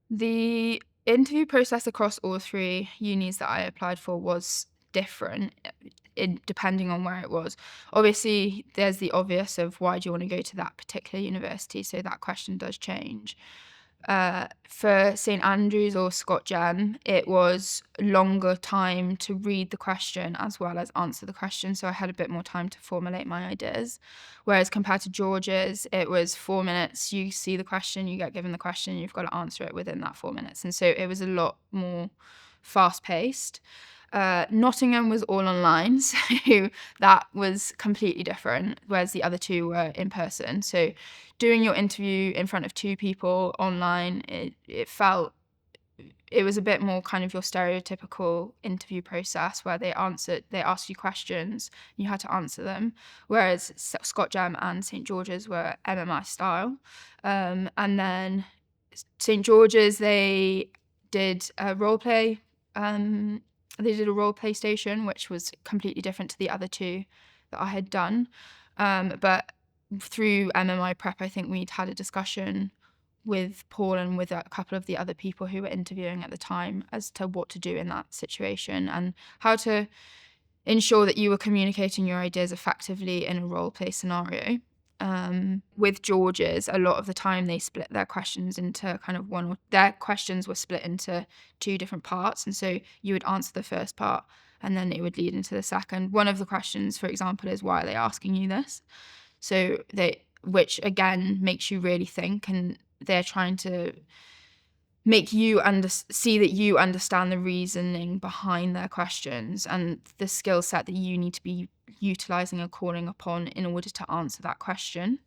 The interview process across all three unis that I applied for was different, depending on where it was. Obviously, there's the obvious of why do you want to go to that particular university, so that question does change. For St Andrews or Scott Gem, it was longer time to read the question as well as answer the question, so I had a bit more time to formulate my ideas. Whereas compared to George's, it was 4 minutes. You see the question, you get given the question, you've got to answer it within that 4 minutes, and so it was a lot more fast paced. Nottingham was all online, so that was completely different, whereas the other two were in person. So doing your interview in front of two people online, it was a bit more kind of your stereotypical interview process where they asked you questions, you had to answer them. Whereas Scott Gem and St George's were MMI style. And then St George's, did a role play. They did a role play station, which was completely different to the other two that I had done. But through MMI prep, I think we'd had a discussion with Paul and with a couple of the other people who were interviewing at the time as to what to do in that situation and how to ensure that you were communicating your ideas effectively in a role play scenario. With George's, a lot of the time they split their questions into kind of their questions were split into two different parts. And so you would answer the first part and then it would lead into the second. One of the questions, for example, is why are they asking you this? Which again makes you really think, and they're trying to make you see that you understand the reasoning behind their questions and the skill set that you need to be utilizing and calling upon in order to answer that question.